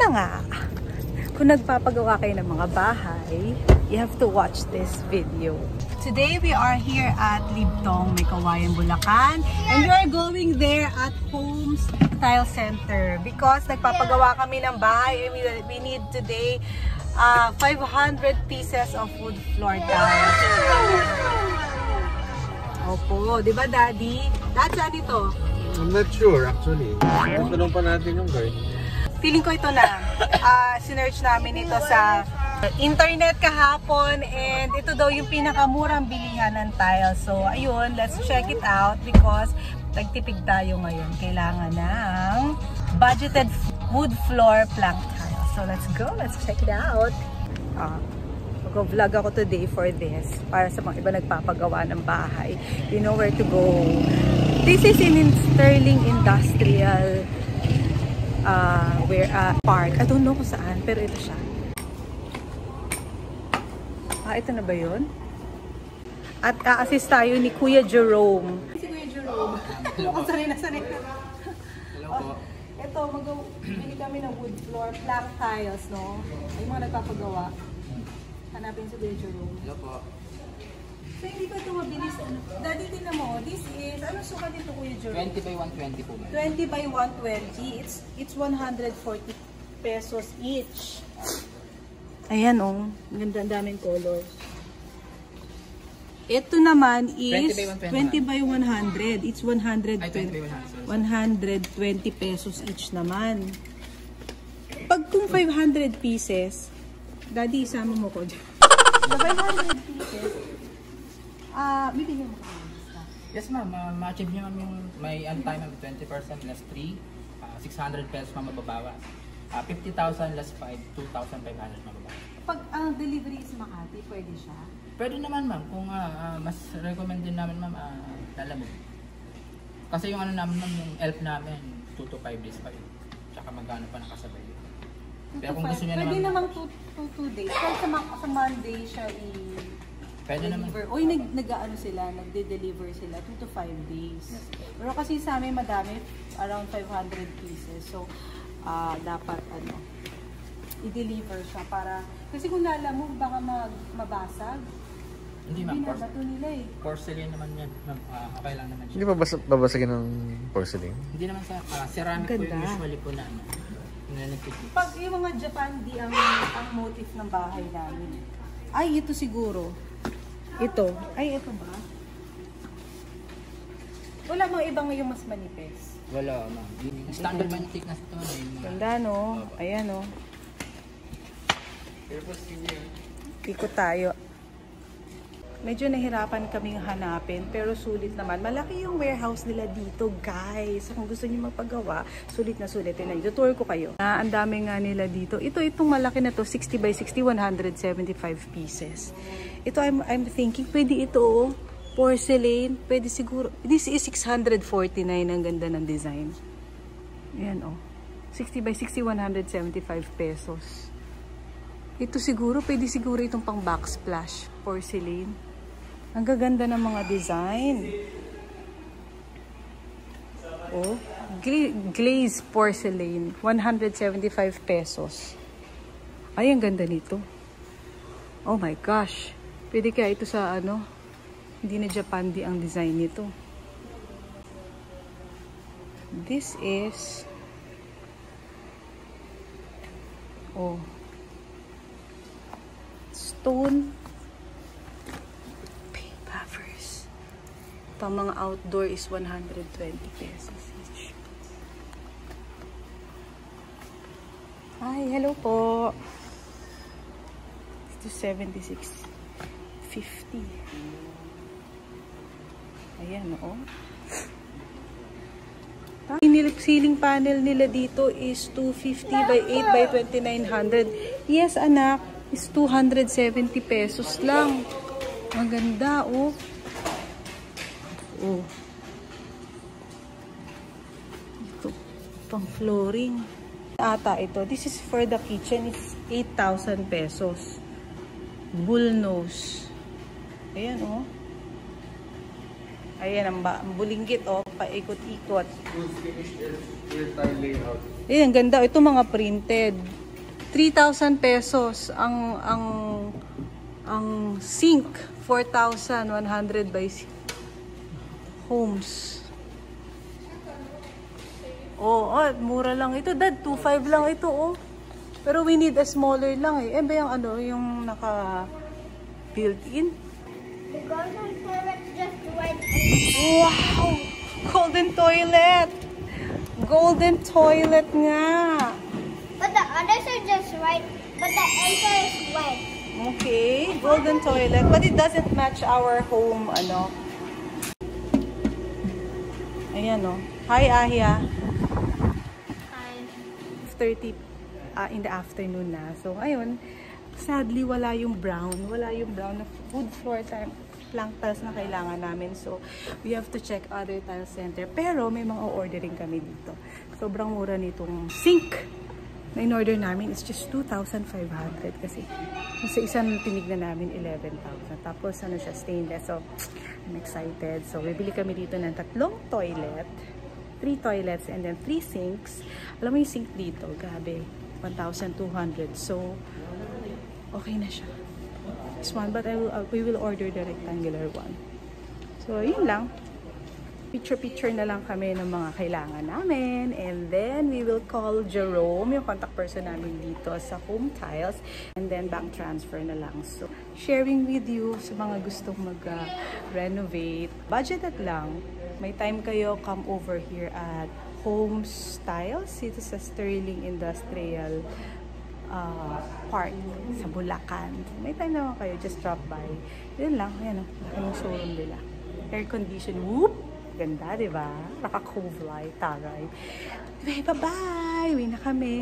Kaya nga, kung nagpapagawa kayo ng mga bahay, you have to watch this video. Today we are here at Libtong, Mekawayan, Bulacan, and we are going there at Homes Tile Center because nagpapagawa kami ng bahay and we need today 500 pieces of wood floor tiles. Opo, di ba Daddy? Dad, saan ito? I'm not sure actually. Tanong pa natin yung guide. Feeling ko ito na. Sinearch namin ito sa internet kahapon and ito daw yung pinakamurang bilihan ng tiles. So, ayun, let's check it out because nagtipid tayo ngayon. Kailangan ng budgeted wood floor plank tiles. So, let's go. Let's check it out. Mag-vlog ako today for this para sa mga iba nagpapagawa ng bahay. You know where to go. This is in Sterling Industrial park. I don't know kung saan, pero ito siya. Ito na ba yun? At assist tayo ni Kuya Jerome. Si Kuya Jerome. Sanay na. Hello po. Ito, mag-bili kami ng wood floor, plank tiles, no? Yung mga nagpapagawa. Hanapin si Kuya Jerome. Hello po. So, hindi pa ito mabilis. Daddy, tingnan mo. This is, anong sukat dito, Kuya Jerome? 20 by 120 po. 20 by 120. It's 140 pesos each. Ayan, oh. Ganda, daming colors. Ito naman is 20 by 100. It's 120 pesos each naman. Pag kung 500 pieces, Daddy, isama mo ko dyan. Sa 500 pieces, bibigyan mo ka. Yes ma'am, ma-achieve nyo yung may time of 20% less 3, 600 pesos mababawas. 50,000 less 5, 2,500 mababawas. Pag delivery sa Makati, pwede siya? Pwede naman ma'am, kung mas recommend din namin ma'am, lalamog. Kasi yung ano namin ma'am, yung help namin, 2 to 5 days pa yun. Tsaka magkano pa nakasabay yun. Pero kung gusto niya naman... Pwede namang 2 days. Kahit sa Monday siya pwede naman. Uy, nag-ano sila, nagde-deliver sila 2 to 5 days. Yes. Pero kasi sa amin madami, around 500 pieces. So, dapat i-deliver siya para, kasi kung lalamog, baka mabasag. Hindi ma'am, bato nila eh. Porcelain naman yan. Okay lang naman siya. Hindi ba babasagin ng porcelain? Hindi naman sa ceramic po yung usually po na Pag yung mga Japan, di ang motif ng bahay namin. Ay, ito siguro. Ito. Ay, ito ba? Wala mga ibang yung mas manipis. Wala, ma'am. Standard man yung thickness ito. Ganda, no? Ayan, no? Ikot tayo. Medyo nahirapan kaming hanapin, pero sulit naman. Malaki yung warehouse nila dito, guys. So, kung gusto niyo magpagawa, sulit na sulit. Ito-tour ko kayo. Ang dami nga nila dito. Itong malaki na to, 60 by 60, 175 pieces. Ito, I'm thinking, pwede ito, porcelain. Pwede siguro. This is 649. Ang ganda ng design. Ayan, oh. 60 by 60, 175 pesos. Ito siguro, pwede siguro itong pang backsplash, porcelain. Ang gaganda ng mga design. Oh, glaze porcelain, 175 pesos. Ay, ang ganda nito. Oh my gosh. Pwede kaya ito sa hindi na Japandi ang design nito. This is stone paint buffers. Pang mga outdoor is 120 pesos each. Hi, hello po. Ito 76.50. Ayan, oh. Ceiling panel nila dito is 250 by 8 by 2900. Yes, anak. Is 270 pesos lang. Ang ganda, oh. Oh. Ito, pang flooring. Ata ito. This is for the kitchen. It's 8,000 pesos. Bull nose. Ayan, oh. Ayan, ang bulinggit, oh. Paikot-ikot. Full finished airtile layout. Ayan, ang ganda. Ito mga printed. 3,000 pesos ang sink. 4,100 by homes. Oh, mura lang ito. Dad, 2,500 lang ito, oh. Pero we need a smaller lang eh. Ba yung ano, yung naka built-in? The golden toilet just right. Wow! Golden toilet! Golden toilet nga! But the others are just white. But the inside is white. Okay, golden toilet. But it doesn't match our home, ano. Ayan, oh. Hi, Ahia. Hi. 30 in the afternoon na. So, ayun. Sadly, wala yung brown. Wala yung brown na wood floor plank tiles na kailangan namin. So, we have to check other tile center. Pero, may mga ordering kami dito. Sobrang mura nitong sink na in-order namin is just 2,500 kasi sa isang tinignan namin 11,000. Tapos ano siya, stainless. So I'm excited. So bibili kami dito ng 3 toilet, 3 toilets and then 3 sinks. Alam mo yung sink dito, grabe, 1,200. So okay na siya. This one, but we will order the rectangular one. So yun lang. Picture-picture na lang kami ng mga kailangan namin. And then, we will call Jerome, yung contact person namin dito sa Home Tiles. And then, bank transfer na lang. So, sharing with you sa mga gustong mag-renovate. Budgeted lang. May time kayo, come over here at Home Tiles. Ito sa Sterling Industrial Park sa Bulacan. May time naman kayo, just drop by. Yun lang. Ayan o, yung showroom nila. Air condition. Whoop! Ganda, di ba? Naka-cove light, taray. Okay, bye-bye! Uwi na kami.